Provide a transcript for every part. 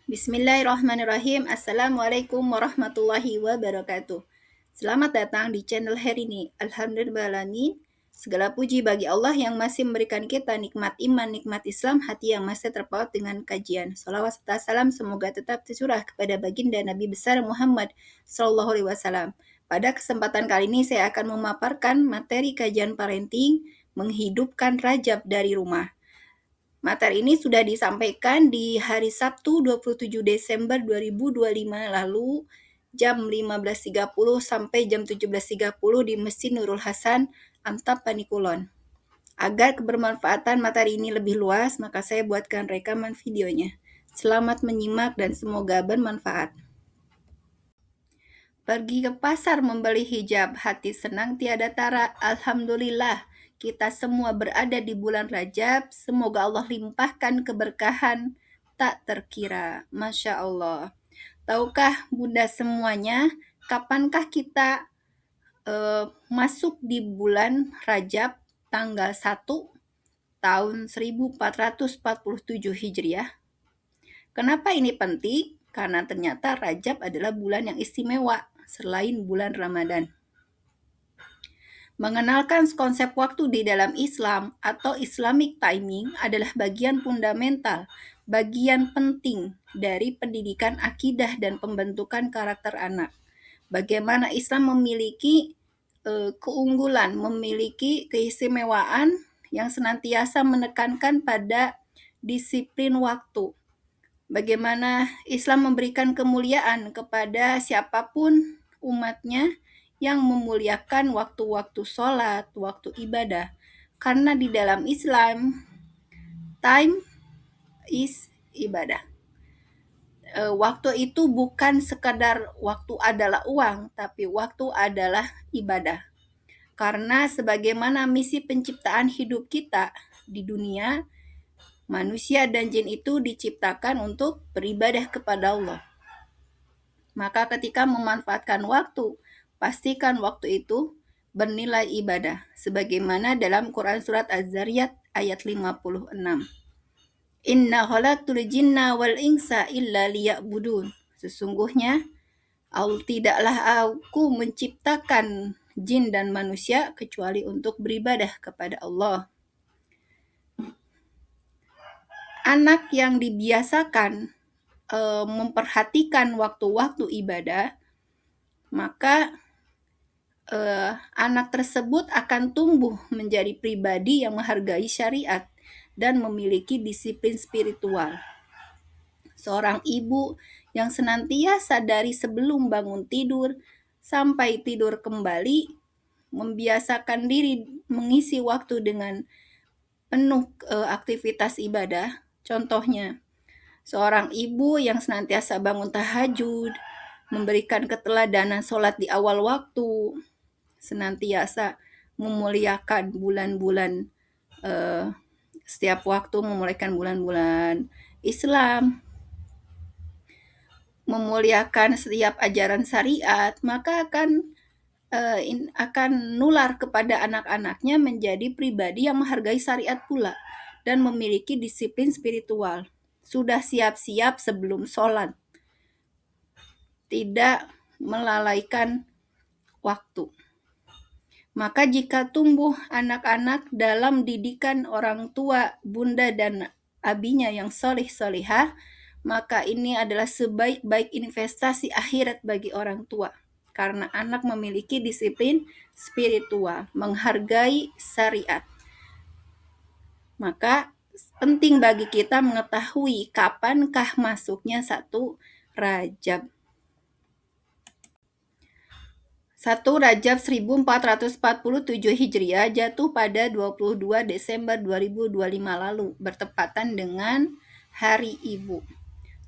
Bismillahirrahmanirrahim. Assalamualaikum warahmatullahi wabarakatuh. Selamat datang di channel Herini. Alhamdulillahirrahmanirrahim. Segala puji bagi Allah yang masih memberikan kita nikmat iman, nikmat Islam, hati yang masih terpaut dengan kajian. Salawat serta salam semoga tetap tercurah kepada baginda Nabi besar Muhammad Sallallahu Alaihi Wasallam. Pada kesempatan kali ini saya akan memaparkan materi kajian parenting menghidupkan Rajab dari rumah. Materi ini sudah disampaikan di hari Sabtu 27 Desember 2025 lalu jam 15.30 sampai jam 17.30 di Masjid Nurul Hasan, Amtap Panikulon. Agar kebermanfaatan materi ini lebih luas, maka saya buatkan rekaman videonya. Selamat menyimak dan semoga bermanfaat. Pergi ke pasar membeli hijab, hati senang tiada tara, alhamdulillah. Kita semua berada di bulan Rajab, semoga Allah limpahkan keberkahan tak terkira. Masya Allah. Tahukah Bunda semuanya, kapankah kita masuk di bulan Rajab tanggal 1 tahun 1447 Hijriah? Kenapa ini penting? Karena ternyata Rajab adalah bulan yang istimewa selain bulan Ramadan. Mengenalkan konsep waktu di dalam Islam atau Islamic timing adalah bagian fundamental, bagian penting dari pendidikan akidah dan pembentukan karakter anak. Bagaimana Islam memiliki keunggulan, memiliki keistimewaan yang senantiasa menekankan pada disiplin waktu. Bagaimana Islam memberikan kemuliaan kepada siapapun umatnya yang memuliakan waktu-waktu sholat, waktu ibadah. Karena di dalam Islam, time is ibadah. Waktu itu bukan sekadar waktu adalah uang, tapi waktu adalah ibadah. Karena sebagaimana misi penciptaan hidup kita di dunia, manusia dan jin itu diciptakan untuk beribadah kepada Allah. Maka ketika memanfaatkan waktu, pastikan waktu itu bernilai ibadah. Sebagaimana dalam Quran Surat Az-Zariyat ayat 56. Inna khalaqtul jinna wal insa illa liya'budun. Sesungguhnya, tidaklah aku menciptakan jin dan manusia kecuali untuk beribadah kepada Allah. Anak yang dibiasakan memperhatikan waktu-waktu ibadah, maka anak tersebut akan tumbuh menjadi pribadi yang menghargai syariat dan memiliki disiplin spiritual. Seorang ibu yang senantiasa dari sebelum bangun tidur sampai tidur kembali membiasakan diri mengisi waktu dengan penuh aktivitas ibadah. Contohnya, seorang ibu yang senantiasa bangun tahajud, memberikan keteladanan sholat di awal waktu, senantiasa memuliakan bulan-bulan setiap waktu memuliakan bulan-bulan Islam, memuliakan setiap ajaran syariat, maka akan nular kepada anak-anaknya menjadi pribadi yang menghargai syariat pula dan memiliki disiplin spiritual. Sudah siap-siap sebelum sholat, tidak melalaikan waktu. Maka jika tumbuh anak-anak dalam didikan orang tua, bunda, dan abinya yang solih-solihah, maka ini adalah sebaik-baik investasi akhirat bagi orang tua. Karena anak memiliki disiplin spiritual, menghargai syariat. Maka penting bagi kita mengetahui kapankah masuknya 1 Rajab. 1 Rajab 1447 Hijriah jatuh pada 22 Desember 2025 lalu, bertepatan dengan Hari Ibu.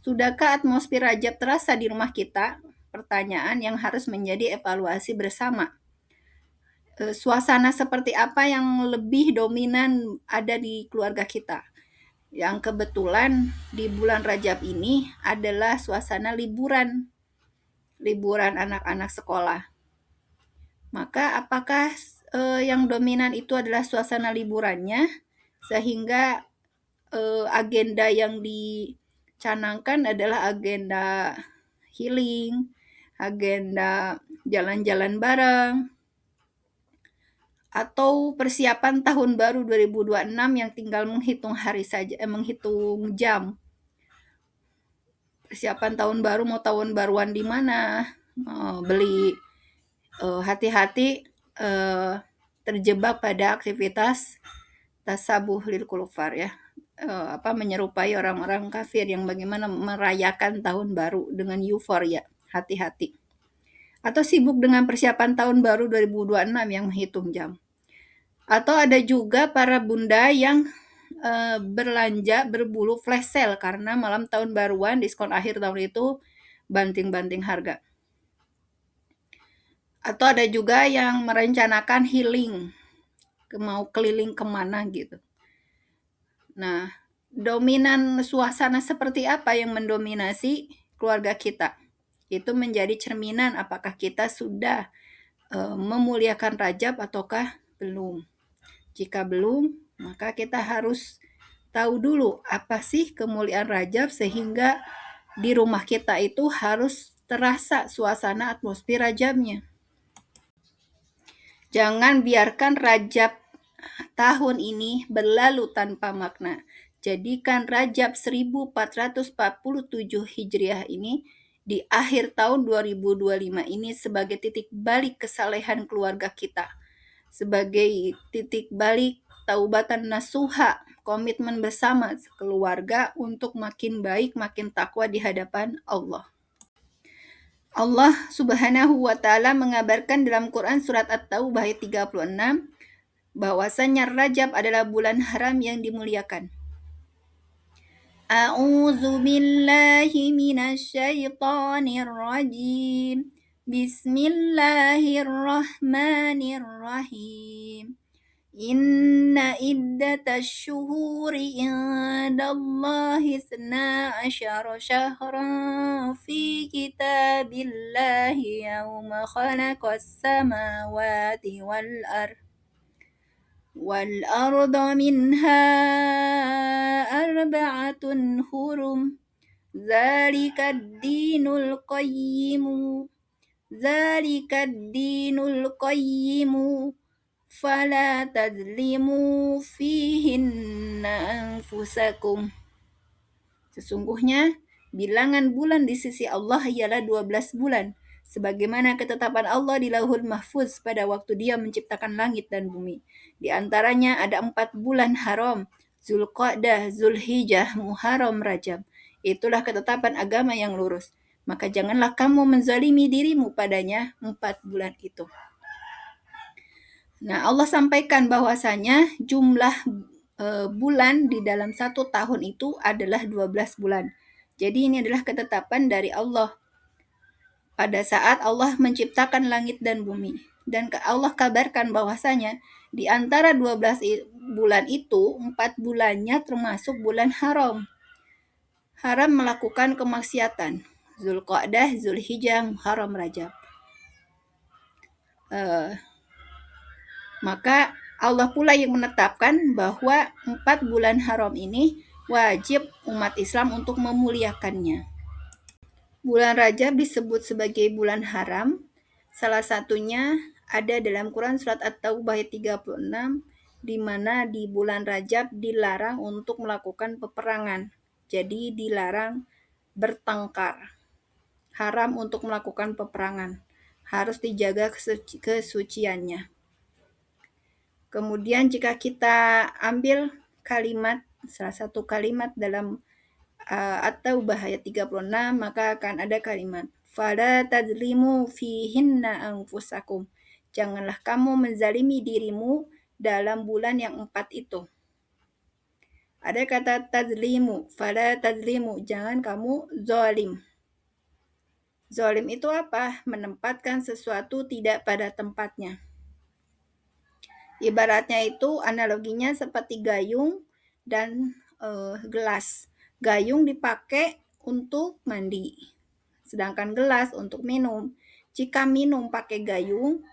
Sudahkah atmosfer Rajab terasa di rumah kita? Pertanyaan yang harus menjadi evaluasi bersama. Suasana seperti apa yang lebih dominan ada di keluarga kita? Yang kebetulan di bulan Rajab ini adalah suasana liburan anak-anak sekolah. Maka apakah yang dominan itu adalah suasana liburannya, sehingga agenda yang canangkan adalah agenda healing, agenda jalan-jalan bareng, atau persiapan tahun baru 2026 yang tinggal menghitung hari saja, menghitung jam. Persiapan tahun baru, mau tahun baruan di mana, beli, hati-hati terjebak pada aktivitas tasabuh lil kulufar ya. Menyerupai orang-orang kafir yang bagaimana merayakan tahun baru dengan euforia. Hati-hati. Atau sibuk dengan persiapan tahun baru 2026 yang menghitung jam. Atau ada juga para bunda yang berlanja berbulu flash sale karena malam tahun baruan, diskon akhir tahun itu banting-banting harga. Atau ada juga yang merencanakan healing, mau keliling kemana gitu. Nah, dominan suasana seperti apa yang mendominasi keluarga kita? Itu menjadi cerminan apakah kita sudah memuliakan Rajab ataukah belum. Jika belum, maka kita harus tahu dulu apa sih kemuliaan Rajab sehingga di rumah kita itu harus terasa suasana atmosfer Rajabnya. Jangan biarkan Rajab tahun ini berlalu tanpa makna. Jadikan Rajab 1447 Hijriah ini di akhir tahun 2025 ini sebagai titik balik kesalehan keluarga kita. Sebagai titik balik taubatan nasuha, komitmen bersama keluarga untuk makin baik, makin takwa di hadapan Allah. Allah Subhanahu wa taala mengabarkan dalam Quran surat At-Taubah ayat 36 bahwasanya Rajab adalah bulan haram yang dimuliakan. A'udzu billahi minasy syaithanir rajim. Bismillahirrahmanirrahim. Inna iddatasy syuhuri indallahi 12 syahran fi kitabillahi yauma khalaqas samawati wal arda minha arba'atun hurum zalikad dinul qayyimu fala tadzlimu fihinna anfusakum. Sesungguhnya bilangan bulan di sisi Allah ialah 12 bulan, sebagaimana ketetapan Allah di Lauhul Mahfuz pada waktu Dia menciptakan langit dan bumi. Di antaranya ada 4 bulan haram, Zulqa'dah, Zulhijjah, Muharram, Rajab. Itulah ketetapan agama yang lurus. Maka janganlah kamu menzalimi dirimu padanya 4 bulan itu. Nah, Allah sampaikan bahwasanya jumlah bulan di dalam 1 tahun itu adalah 12 bulan. Jadi ini adalah ketetapan dari Allah pada saat Allah menciptakan langit dan bumi. Dan Allah kabarkan bahwasanya di antara 12 bulan itu, 4 bulannya termasuk bulan haram. Haram melakukan kemaksiatan. Zulqa'dah, Zulhijjah, Muharram, Rajab. Maka Allah pula yang menetapkan bahwa 4 bulan haram ini wajib umat Islam untuk memuliakannya. Bulan Rajab disebut sebagai bulan haram. Salah satunya ada dalam Quran surat At-Taubah ayat 36, di mana di bulan Rajab dilarang untuk melakukan peperangan. Jadi dilarang bertengkar. Haram untuk melakukan peperangan. Harus dijaga kesuciannya. Kemudian jika kita ambil kalimat, salah satu kalimat dalam At-Taubah ayat 36, maka akan ada kalimat fala tadzlimu fihinna anfusakum. Janganlah kamu menzalimi dirimu dalam bulan yang 4 itu. Ada kata tadzlimu, fala tadzlimu, jangan kamu zalim. Zalim itu apa? Menempatkan sesuatu tidak pada tempatnya. Ibaratnya itu analoginya seperti gayung dan gelas. Gayung dipakai untuk mandi, sedangkan gelas untuk minum. Jika minum pakai gayung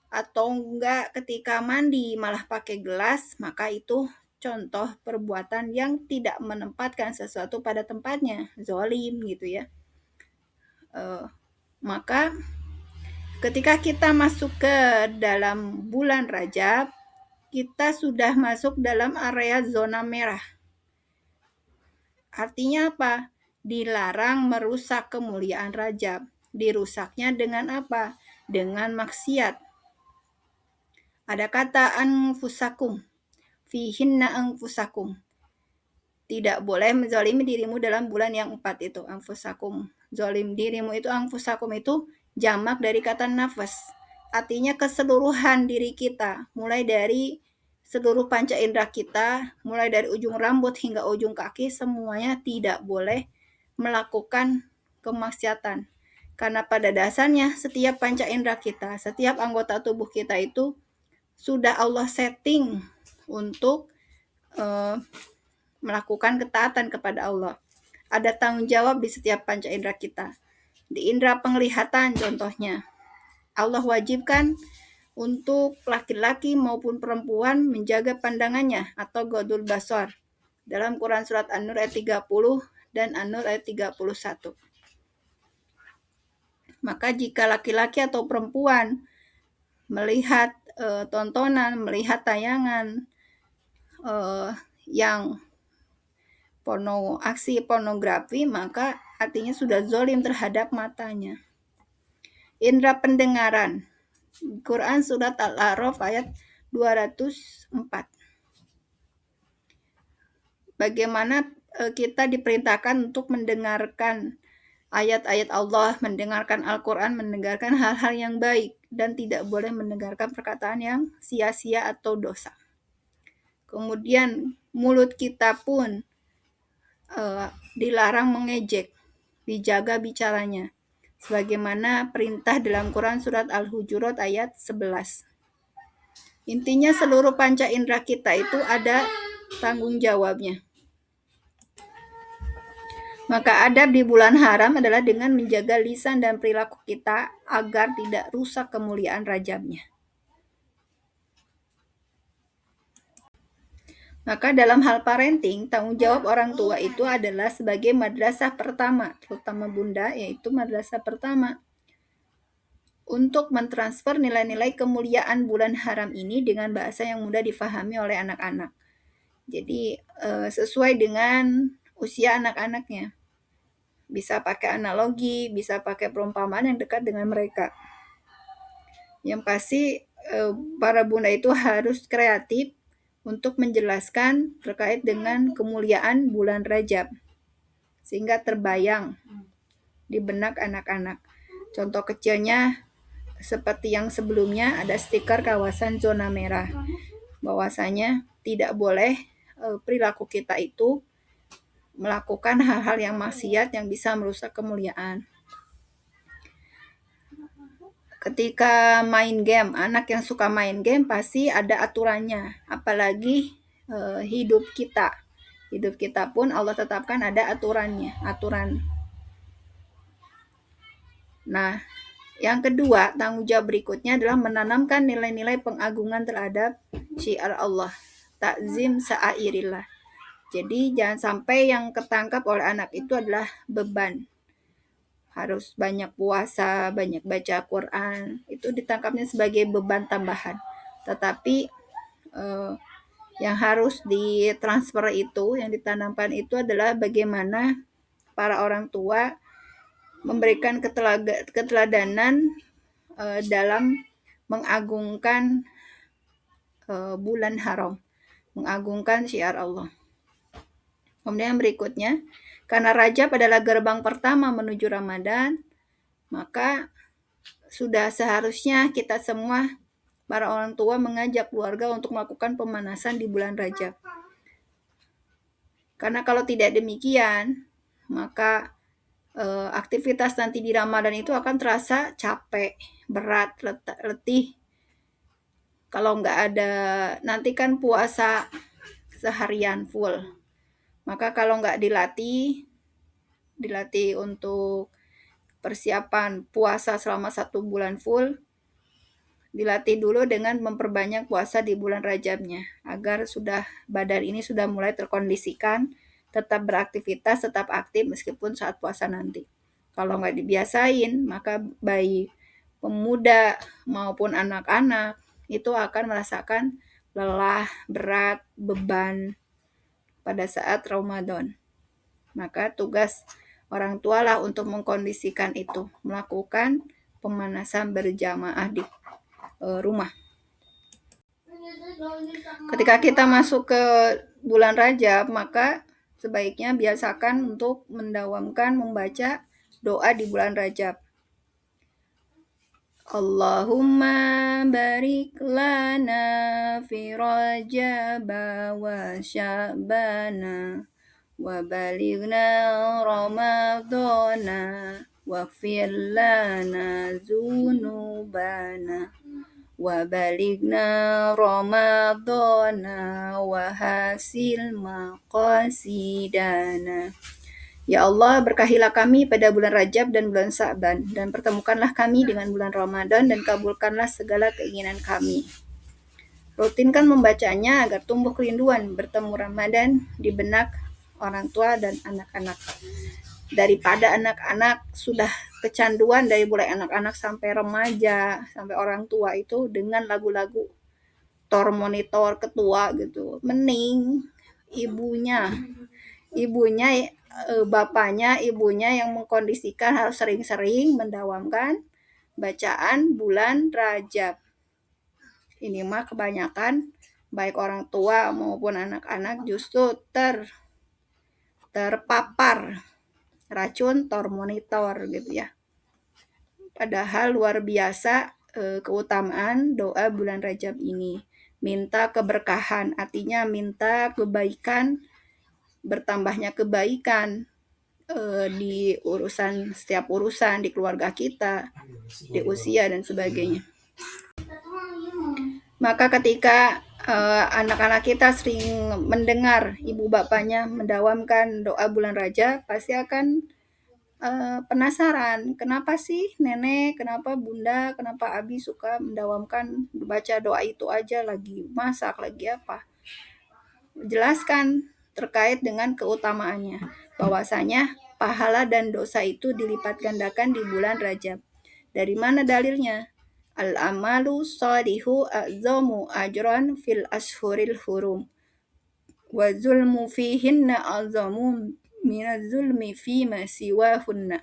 atau enggak ketika mandi malah pakai gelas, maka itu contoh perbuatan yang tidak menempatkan sesuatu pada tempatnya, zolim gitu ya. Maka ketika kita masuk ke dalam bulan Rajab, kita sudah masuk dalam area zona merah. Artinya apa? Dilarang merusak kemuliaan Rajab. Dirusaknya dengan apa? Dengan maksiat. Ada kata anfusakum, fihinna anfusakum. Tidak boleh menzalimi dirimu dalam bulan yang 4 itu, anfusakum. Zalim dirimu itu, anfusakum itu jamak dari kata nafas. Artinya keseluruhan diri kita, mulai dari seluruh panca indera kita, mulai dari ujung rambut hingga ujung kaki, semuanya tidak boleh melakukan kemaksiatan. Karena pada dasarnya setiap panca indera kita, setiap anggota tubuh kita itu sudah Allah setting untuk melakukan ketaatan kepada Allah. Ada tanggung jawab di setiap panca indera kita. Di indera penglihatan contohnya, Allah wajibkan untuk laki-laki maupun perempuan menjaga pandangannya atau godul basar. Dalam Quran Surat An-Nur ayat 30 dan An-Nur ayat 31. Maka jika laki-laki atau perempuan melihat tontonan, melihat tayangan yang aksi pornografi, maka artinya sudah zolim terhadap matanya. Indra pendengaran. Quran Surat Al-A'raf ayat 204. Bagaimana kita diperintahkan untuk mendengarkan ayat-ayat Allah, mendengarkan Al-Quran, mendengarkan hal-hal yang baik, dan tidak boleh mendengarkan perkataan yang sia-sia atau dosa. Kemudian mulut kita pun dilarang mengejek, dijaga bicaranya. Sebagaimana perintah dalam Quran Surat Al-Hujurat ayat 11. Intinya seluruh panca indera kita itu ada tanggung jawabnya. Maka adab di bulan haram adalah dengan menjaga lisan dan perilaku kita agar tidak rusak kemuliaan Rajabnya. Maka dalam hal parenting, tanggung jawab orang tua itu adalah sebagai madrasah pertama, terutama bunda, yaitu madrasah pertama, untuk mentransfer nilai-nilai kemuliaan bulan haram ini dengan bahasa yang mudah difahami oleh anak-anak. Jadi sesuai dengan usia anak-anaknya. Bisa pakai analogi, bisa pakai perumpamaan yang dekat dengan mereka. Yang pasti para bunda itu harus kreatif untuk menjelaskan terkait dengan kemuliaan bulan Rajab. Sehingga terbayang di benak anak-anak. Contoh kecilnya seperti yang sebelumnya ada stiker kawasan zona merah. Bahwasanya tidak boleh perilaku kita itu melakukan hal-hal yang maksiat yang bisa merusak kemuliaan. Ketika main game, anak yang suka main game pasti ada aturannya. Apalagi hidup kita. Hidup kita pun Allah tetapkan ada aturannya, aturan. Nah, yang kedua, tanggung jawab berikutnya adalah menanamkan nilai-nilai pengagungan terhadap syiar Allah, takzim sa'airillah. Jadi jangan sampai yang ketangkap oleh anak itu adalah beban. Harus banyak puasa, banyak baca Quran, itu ditangkapnya sebagai beban tambahan. Tetapi yang harus ditransfer itu, yang ditanamkan itu adalah bagaimana para orang tua memberikan keteladanan dalam mengagungkan bulan haram, mengagungkan syiar Allah. Kemudian berikutnya, karena Rajab adalah gerbang pertama menuju Ramadan, maka sudah seharusnya kita semua, para orang tua, mengajak keluarga untuk melakukan pemanasan di bulan Rajab. Karena kalau tidak demikian, maka aktivitas nanti di Ramadan itu akan terasa capek, berat, letih. Kalau nggak ada, nanti kan puasa seharian full. Maka kalau nggak dilatih untuk persiapan puasa selama 1 bulan full, dilatih dulu dengan memperbanyak puasa di bulan Rajabnya, agar badan ini sudah mulai terkondisikan, tetap beraktivitas, tetap aktif meskipun saat puasa nanti. Kalau nggak dibiasain, maka bayi, pemuda maupun anak-anak itu akan merasakan lelah, berat, beban pada saat Ramadan. Maka tugas orang tualah untuk mengkondisikan itu, melakukan pemanasan berjamaah di rumah. Ketika kita masuk ke bulan Rajab, maka sebaiknya biasakan untuk mendawamkan membaca doa di bulan Rajab. Allahumma barik lana fi Rajaba wa Sya'bana wa balighna Ramadana waghfir lana dzunubana wa balighna Ramadana wa hasil maqasidana. Ya Allah, berkahilah kami pada bulan Rajab dan bulan Sa'ban, dan pertemukanlah kami dengan bulan Ramadan, dan kabulkanlah segala keinginan kami. Rutinkan membacanya agar tumbuh kerinduan bertemu Ramadan di benak orang tua dan anak-anak. Daripada anak-anak sudah kecanduan dari mulai anak-anak sampai remaja, sampai orang tua itu dengan lagu-lagu tor monitor ketua gitu. Mending ibunya, bapaknya, ibunya yang mengkondisikan harus sering-sering mendawamkan bacaan bulan Rajab. Ini mah kebanyakan baik orang tua maupun anak-anak justru terpapar racun tor monitor gitu ya. Padahal luar biasa keutamaan doa bulan Rajab ini. Minta keberkahan, artinya minta kebaikan, bertambahnya kebaikan di setiap urusan di keluarga kita, di usia dan sebagainya. Maka ketika anak-anak kita sering mendengar ibu bapaknya mendawamkan doa bulan Rajab, pasti akan penasaran, kenapa sih nenek, kenapa bunda, kenapa abi suka mendawamkan baca doa itu aja, lagi masak, lagi apa. Jelaskan terkait dengan keutamaannya, bahwasanya pahala dan dosa itu dilipat gandakan di bulan Rajab. Dari mana dalilnya? Al-amalu sholihu a'zamu ajran fil ashhuril hurum. Wa zulmu fihinna a'zamu minaz zulmi fima siwahunna.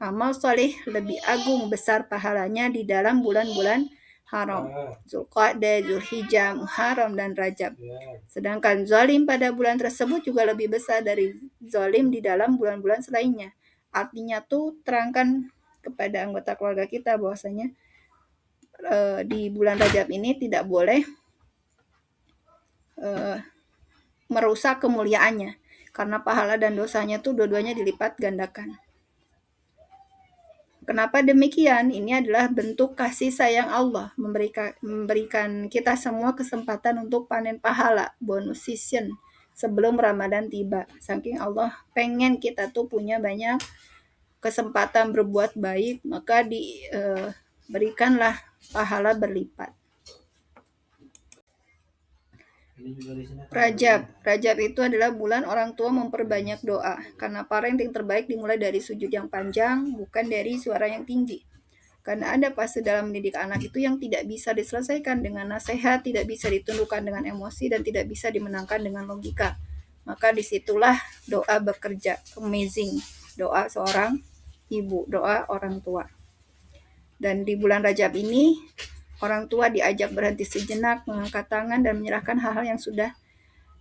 Amal soleh lebih agung besar pahalanya di dalam bulan-bulan haram, Zulqa'dah, Zulhijjah, Muharram, dan Rajab. Sedangkan zalim pada bulan tersebut juga lebih besar dari zalim di dalam bulan-bulan selainnya. Artinya tuh terangkan kepada anggota keluarga kita bahwasanya di bulan Rajab ini tidak boleh merusak kemuliaannya, karena pahala dan dosanya tuh dua-duanya dilipat gandakan. Kenapa demikian? Ini adalah bentuk kasih sayang Allah, memberikan kita semua kesempatan untuk panen pahala, bonus season, sebelum Ramadan tiba. Saking Allah pengen kita tuh punya banyak kesempatan berbuat baik, maka diberikanlah pahala berlipat. Rajab itu adalah bulan orang tua memperbanyak doa, karena parenting terbaik dimulai dari sujud yang panjang, bukan dari suara yang tinggi. Karena ada fase dalam mendidik anak itu yang tidak bisa diselesaikan dengan nasihat, tidak bisa ditundukkan dengan emosi, dan tidak bisa dimenangkan dengan logika. Maka disitulah doa bekerja, amazing. Doa seorang ibu, doa orang tua. Dan di bulan Rajab ini, orang tua diajak berhenti sejenak, mengangkat tangan, dan menyerahkan hal-hal yang sudah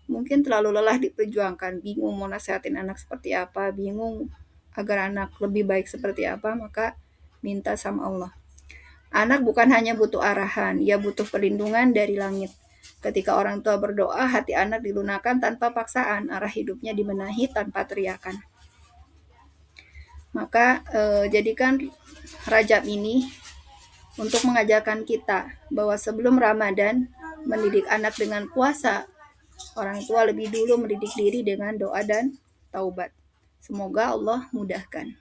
mungkin terlalu lelah diperjuangkan, bingung mau nasihatin anak seperti apa, bingung agar anak lebih baik seperti apa, maka minta sama Allah. Anak bukan hanya butuh arahan, ia butuh perlindungan dari langit. Ketika orang tua berdoa, hati anak dilunakkan tanpa paksaan, arah hidupnya dibenahi tanpa teriakan. Maka jadikan Rajab ini untuk mengajarkan kita bahwa sebelum Ramadan, mendidik anak dengan puasa, orang tua lebih dulu mendidik diri dengan doa dan taubat. Semoga Allah mudahkan.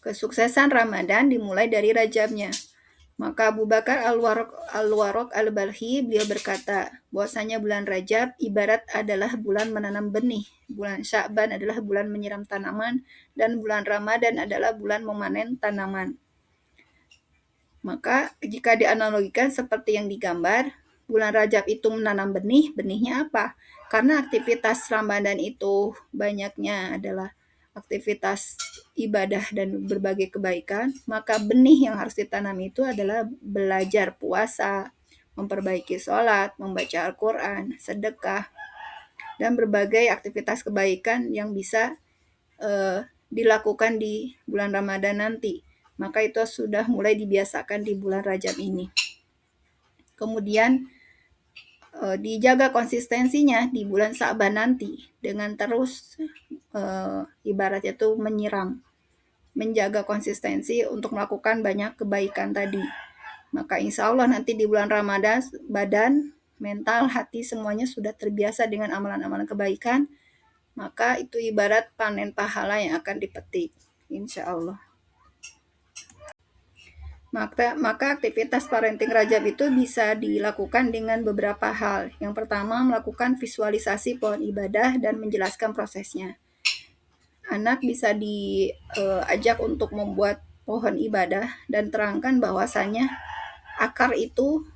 Kesuksesan Ramadan dimulai dari Rajabnya. Maka Abu Bakar Al-Warraq Al-Balkhi beliau berkata bahwasanya bulan Rajab ibarat adalah bulan menanam benih, bulan Sya'ban adalah bulan menyiram tanaman, dan bulan Ramadan adalah bulan memanen tanaman. Maka jika dianalogikan seperti yang digambar, bulan Rajab itu menanam benih, benihnya apa? Karena aktivitas Ramadan itu banyaknya adalah aktivitas ibadah dan berbagai kebaikan, maka benih yang harus ditanam itu adalah belajar puasa, memperbaiki sholat, membaca Al-Quran, sedekah, dan berbagai aktivitas kebaikan yang bisa dilakukan di bulan Ramadan nanti. Maka itu sudah mulai dibiasakan di bulan Rajab ini. Kemudian dijaga konsistensinya di bulan Sa'ban nanti dengan terus ibaratnya itu menjaga konsistensi untuk melakukan banyak kebaikan tadi. Maka insya Allah nanti di bulan Ramadan badan, mental, hati semuanya sudah terbiasa dengan amalan-amalan kebaikan, maka itu ibarat panen pahala yang akan dipetik, insya Allah. Maka aktivitas parenting Rajab itu bisa dilakukan dengan beberapa hal. Yang pertama, melakukan visualisasi pohon ibadah dan menjelaskan prosesnya. Anak bisa diajak untuk membuat pohon ibadah dan terangkan bahwasanya akar itu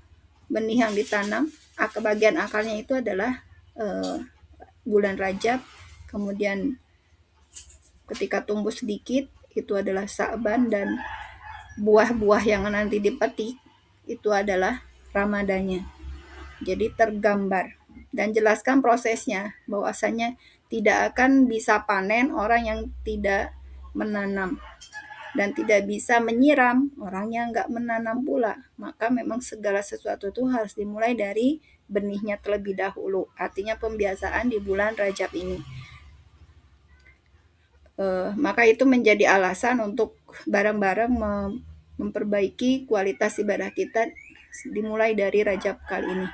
benih yang ditanam, bagian akarnya itu adalah bulan Rajab, kemudian ketika tumbuh sedikit itu adalah Sa'ban, dan buah-buah yang nanti dipetik itu adalah Ramadannya. Jadi tergambar dan jelaskan prosesnya bahwasanya tidak akan bisa panen orang yang tidak menanam dan tidak bisa menyiram orang yang nggak menanam pula. Maka memang segala sesuatu itu harus dimulai dari benihnya terlebih dahulu. Artinya pembiasaan di bulan Rajab ini. Maka itu menjadi alasan untuk bareng-bareng memperbaiki kualitas ibadah kita dimulai dari Rajab kali ini.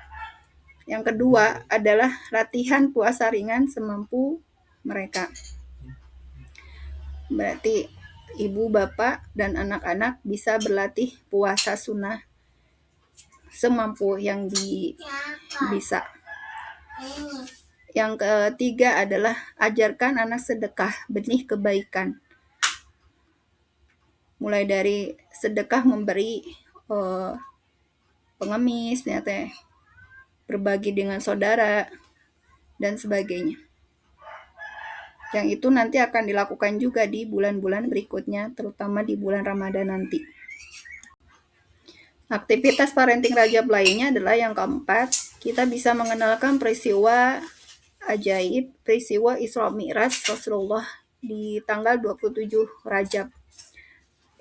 Yang kedua adalah latihan puasa ringan semampu mereka. Berarti ibu, bapak, dan anak-anak bisa berlatih puasa sunnah semampu yang bisa. Yang ketiga adalah ajarkan anak sedekah, benih kebaikan. Mulai dari sedekah memberi pengemis, berbagi dengan saudara, dan sebagainya. Yang itu nanti akan dilakukan juga di bulan-bulan berikutnya, terutama di bulan Ramadan nanti. Aktivitas parenting Rajab lainnya adalah yang keempat, kita bisa mengenalkan peristiwa ajaib, peristiwa Isra Mi'raj Rasulullah di tanggal 27 Rajab.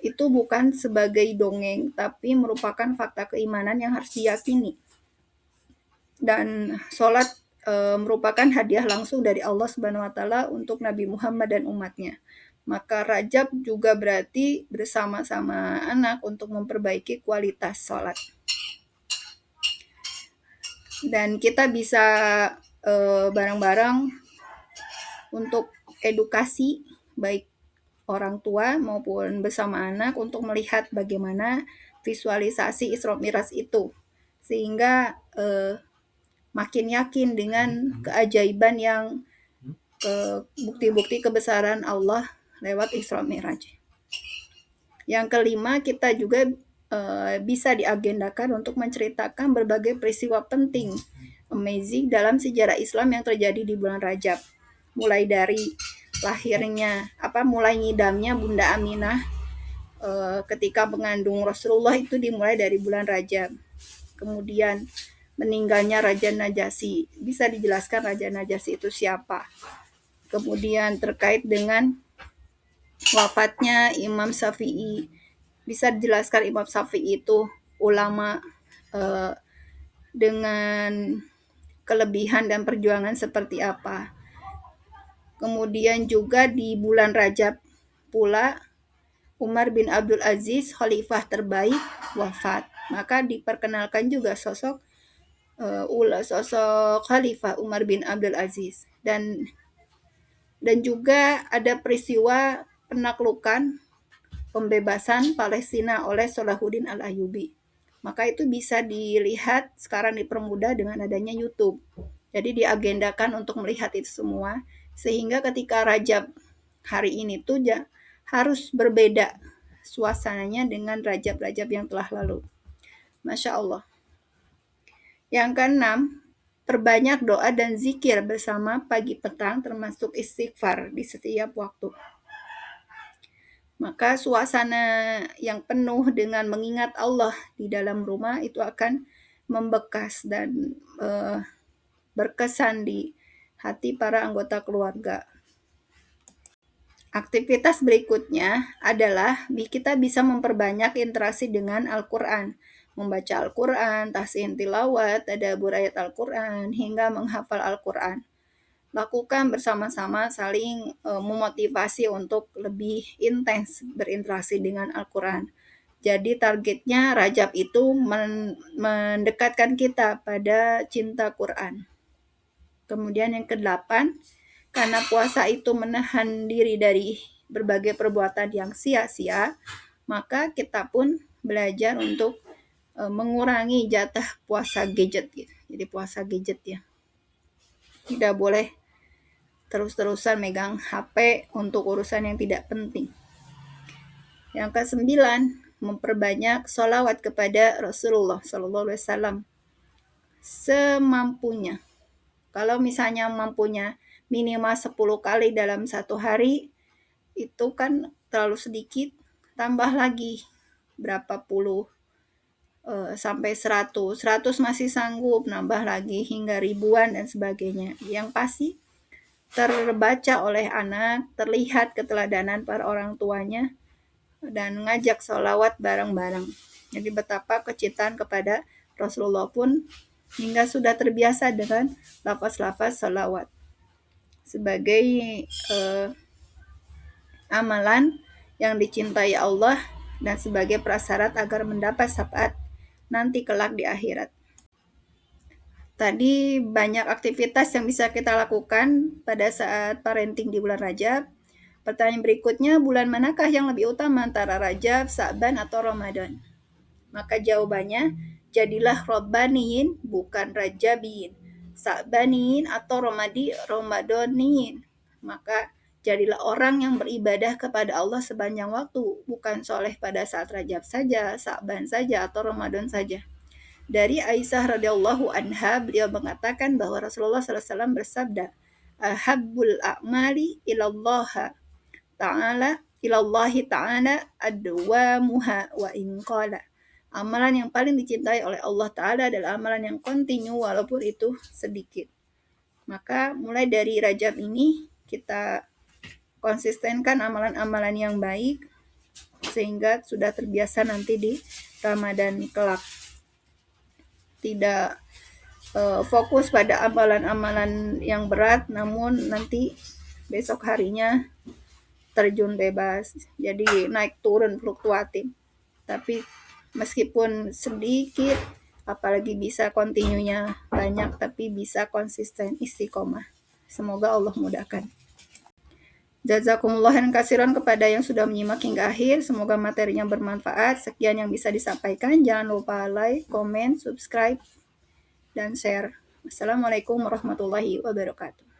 Itu bukan sebagai dongeng, tapi merupakan fakta keimanan yang harus diyakini. Dan sholat merupakan hadiah langsung dari Allah Subhanahu wa Ta'ala untuk Nabi Muhammad dan umatnya. Maka Rajab juga berarti bersama-sama anak untuk memperbaiki kualitas sholat. Dan kita bisa bareng-bareng untuk edukasi baik orang tua maupun bersama anak untuk melihat bagaimana visualisasi Isra Mi'raj itu, sehingga makin yakin dengan keajaiban yang bukti-bukti kebesaran Allah lewat Isra Mi'raj. Yang kelima, kita juga bisa diagendakan untuk menceritakan berbagai peristiwa penting, amazing dalam sejarah Islam yang terjadi di bulan Rajab. Mulai dari lahirnya, mulai ngidamnya Bunda Aminah ketika mengandung Rasulullah itu dimulai dari bulan Rajab. Kemudian meninggalnya Raja Najasyi, bisa dijelaskan Raja Najasyi itu siapa. Kemudian terkait dengan wafatnya Imam Syafi'i, bisa dijelaskan Imam Syafi'i itu ulama dengan kelebihan dan perjuangan seperti apa. Kemudian juga di bulan Rajab pula Umar bin Abdul Aziz, khalifah terbaik, wafat. Maka diperkenalkan juga sosok khalifah Umar bin Abdul Aziz. Dan juga ada peristiwa penaklukan pembebasan Palestina oleh Salahuddin Al-Ayyubi. Maka itu bisa dilihat sekarang dipermudah dengan adanya YouTube. Jadi diagendakan untuk melihat itu semua, sehingga ketika Rajab hari ini tuh harus berbeda suasananya dengan Rajab-Rajab yang telah lalu. Masya Allah. Yang keenam, perbanyak doa dan zikir bersama pagi petang termasuk istighfar di setiap waktu. Maka suasana yang penuh dengan mengingat Allah di dalam rumah itu akan membekas dan berkesan di hati para anggota keluarga. Aktivitas berikutnya adalah kita bisa memperbanyak interaksi dengan Al-Quran. Membaca Al-Quran, tahsin tilawat, tadabbur ayat Al-Quran, hingga menghafal Al-Quran. Lakukan bersama-sama saling memotivasi untuk lebih intens berinteraksi dengan Al-Quran. Jadi targetnya Rajab itu mendekatkan kita pada cinta Quran. Kemudian yang ke-8, karena puasa itu menahan diri dari berbagai perbuatan yang sia-sia, maka kita pun belajar untuk mengurangi jatah puasa gadget. Jadi puasa gadget ya. Tidak boleh terus-terusan megang HP untuk urusan yang tidak penting. Yang ke-9, memperbanyak sholawat kepada Rasulullah SAW semampunya. Kalau misalnya mampunya minimal 10 kali dalam satu hari, itu kan terlalu sedikit, tambah lagi berapa puluh sampai 100. 100 masih sanggup, nambah lagi hingga ribuan dan sebagainya. Yang pasti terbaca oleh anak, terlihat keteladanan para orang tuanya, dan ngajak sholawat bareng-bareng. Jadi betapa kecintaan kepada Rasulullah pun hingga sudah terbiasa dengan lafaz-lafaz sholawat. Sebagai amalan yang dicintai Allah dan sebagai prasyarat agar mendapat syafaat nanti kelak di akhirat. Tadi banyak aktivitas yang bisa kita lakukan pada saat parenting di bulan Rajab. Pertanyaan berikutnya, bulan manakah yang lebih utama antara Rajab, Sa'ban, atau Ramadan? Maka jawabannya, jadilah Rabbaniyin, bukan Rajabiyin. Sa'baniyin atau Ramadaniyin. Maka jadilah orang yang beribadah kepada Allah sepanjang waktu, bukan soleh pada saat Rajab saja, Sa'ban saja, atau Ramadan saja. Dari Aisyah radhiyallahu anha, beliau mengatakan bahwa Rasulullah SAW bersabda, ahabbul a'mali ilallahi ta'ala adwamuha wa in qala. Amalan yang paling dicintai oleh Allah Ta'ala adalah amalan yang kontinu walaupun itu sedikit. Maka mulai dari Rajab ini kita konsistenkan amalan-amalan yang baik sehingga sudah terbiasa nanti di Ramadan kelak. Tidak fokus pada amalan-amalan yang berat, namun nanti besok harinya terjun bebas. Jadi naik turun fluktuatif. Tapi meskipun sedikit, apalagi bisa kontinunya banyak, tapi bisa konsisten istiqomah. Semoga Allah mudahkan. Jazakumullah khairan katsiran kepada yang sudah menyimak hingga akhir. Semoga materinya bermanfaat. Sekian yang bisa disampaikan. Jangan lupa like, komen, subscribe, dan share. Wassalamualaikum warahmatullahi wabarakatuh.